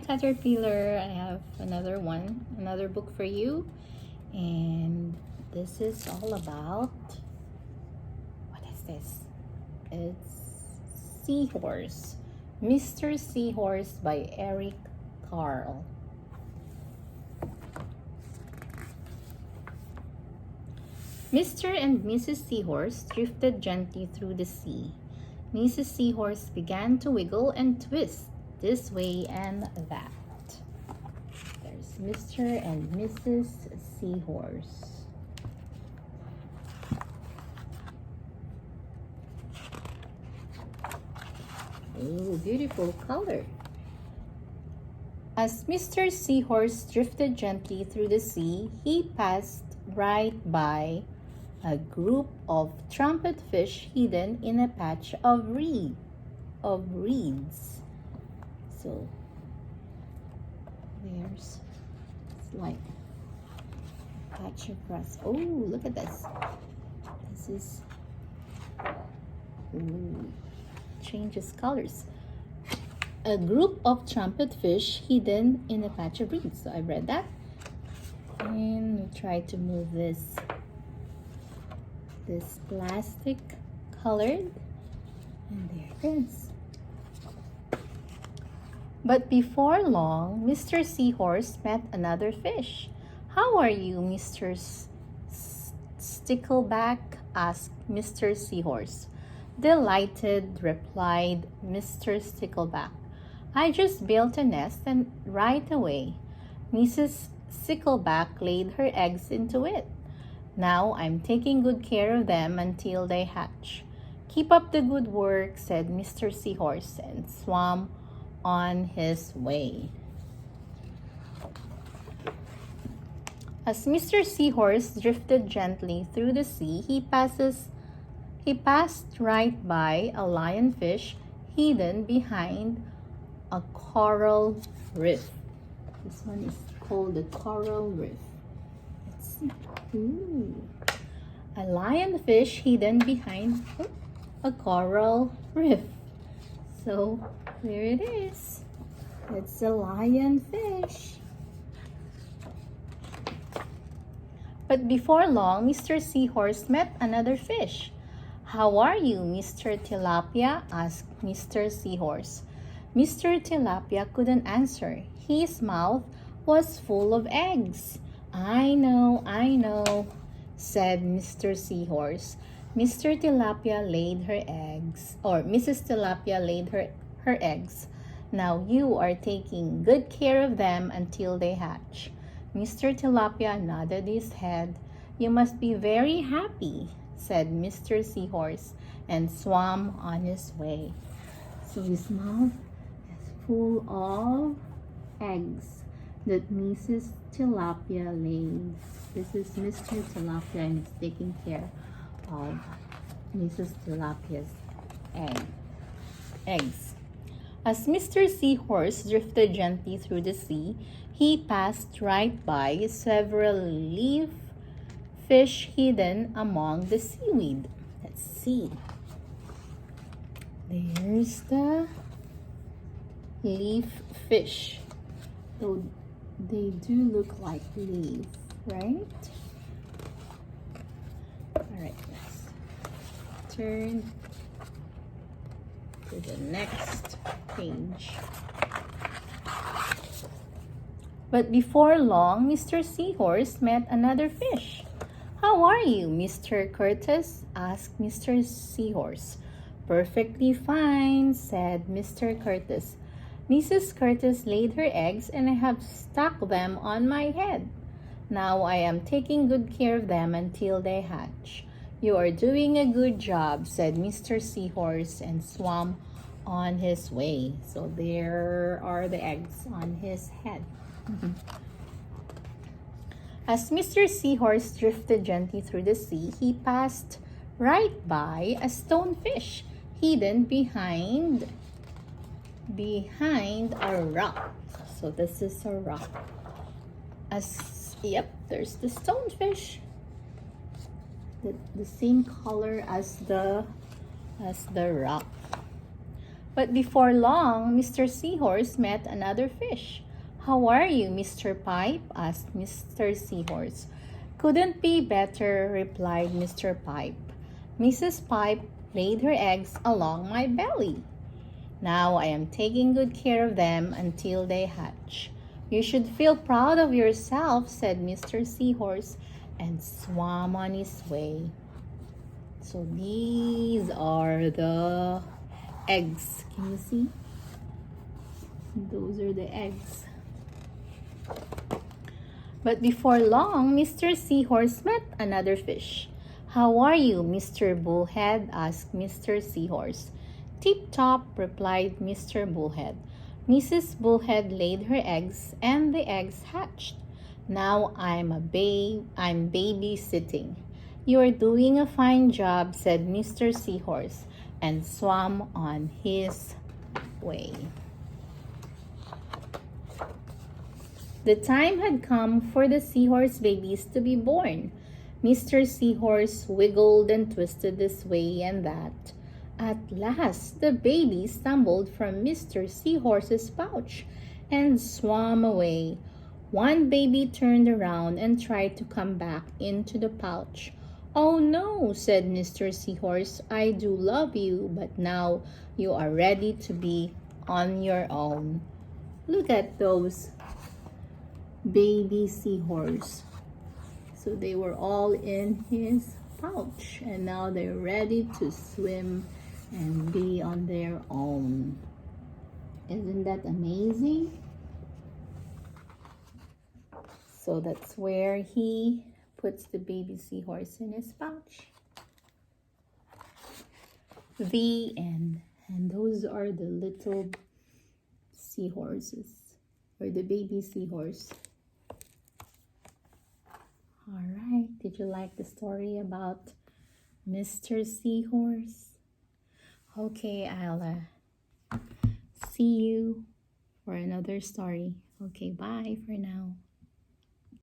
Caterpillar. I have another book for you. And this is all about, what is this? It's Seahorse. Mr. Seahorse by Eric Carle. Mr. and Mrs. Seahorse drifted gently through the sea. Mrs. Seahorse began to wiggle and twist this way and that. There's Mr. and Mrs. Seahorse. Oh, beautiful color. As Mr. Seahorse drifted gently through the sea, he passed right by a group of trumpet fish hidden in a patch of reeds. So there's like a patch of grass. Oh, look at this. This is, ooh, changes colors. A group of trumpet fish hidden in a patch of reeds. So I read that. And we'll try to move this plastic colored, and there it is. But before long, Mr. Seahorse met another fish. "How are you, Mr. Stickleback?" asked Mr. Seahorse. "Delighted," replied Mr. Stickleback. "I just built a nest and right away Mrs. Stickleback laid her eggs into it. Now I'm taking good care of them until they hatch." "Keep up the good work," said Mr. Seahorse, and swam on his way. As Mr. Seahorse drifted gently through the sea, he passed right by a lionfish hidden behind a coral reef. This one is called the coral reef. Let's see. Ooh. A lionfish hidden behind a coral reef. So there it is. It's a lionfish. But before long, Mr. Seahorse met another fish. "How are you, Mr. Tilapia?" asked Mr. Seahorse. Mr. Tilapia couldn't answer. His mouth was full of eggs. I know, said Mr. Seahorse. Mr. Tilapia laid her eggs, or Mrs. Tilapia laid her eggs. Now you are taking good care of them until they hatch. Mr. Tilapia nodded his head. "You must be very happy," said Mr. Seahorse, and swam on his way. So his mouth is full of eggs that Mrs. Tilapia laid. This is Mr. Tilapia, and he's taking care of Mrs. Tilapia's eggs. As Mr. Seahorse drifted gently through the sea, he passed right by several leaf fish hidden among the seaweed. Let's see. There's the leaf fish. So they do look like leaves, right? Alright, let's turn to the next page. But before long, Mr. Seahorse met another fish. "How are you, Mr. Curtis?" asked Mr. Seahorse. "Perfectly fine," said Mr. Curtis. "Mrs. Curtis laid her eggs and I have stuck them on my head. Now I am taking good care of them until they hatch." "You are doing a good job," said Mr. Seahorse, and swam on his way. So there are the eggs on his head. As Mr. Seahorse drifted gently through the sea, he passed right by a stonefish hidden behind a rock. So this is a rock. There's the stonefish. The same color as the rock. But before long, Mr. Seahorse met another fish. "How are you, Mr. Pipe?" asked Mr. Seahorse. "Couldn't be better," replied Mr. Pipe. "Mrs. Pipe laid her eggs along my belly. Now I am taking good care of them until they hatch. You should feel proud of yourself," said Mr. Seahorse, and swam on his way. So these are the eggs. Can you see? Those are the eggs. But before long, Mr. Seahorse met another fish. "How are you, Mr. Bullhead?" asked Mr. Seahorse. "Tip-top," replied Mr. Bullhead. Mrs. Bullhead laid her eggs, and the eggs hatched. "Now I'm babysitting." "You are doing a fine job," said Mr. Seahorse, and swam on his way. The time had come for the seahorse babies to be born. Mr. Seahorse wiggled and twisted this way and that. At last, the baby stumbled from Mr. Seahorse's pouch and swam away. One baby turned around and tried to come back into the pouch. "Oh no," said Mr. Seahorse, "I do love you, but now you are ready to be on your own." Look at those baby seahorse. So they were all in his pouch, and now they're ready to swim and be on their own. Isn't that amazing? So that's where he puts the baby seahorse in his pouch. The end. And those are the little seahorses, or the baby seahorse. All right, did you like the story about Mr. Seahorse? Okay, I'll see you for another story. Okay, bye for now.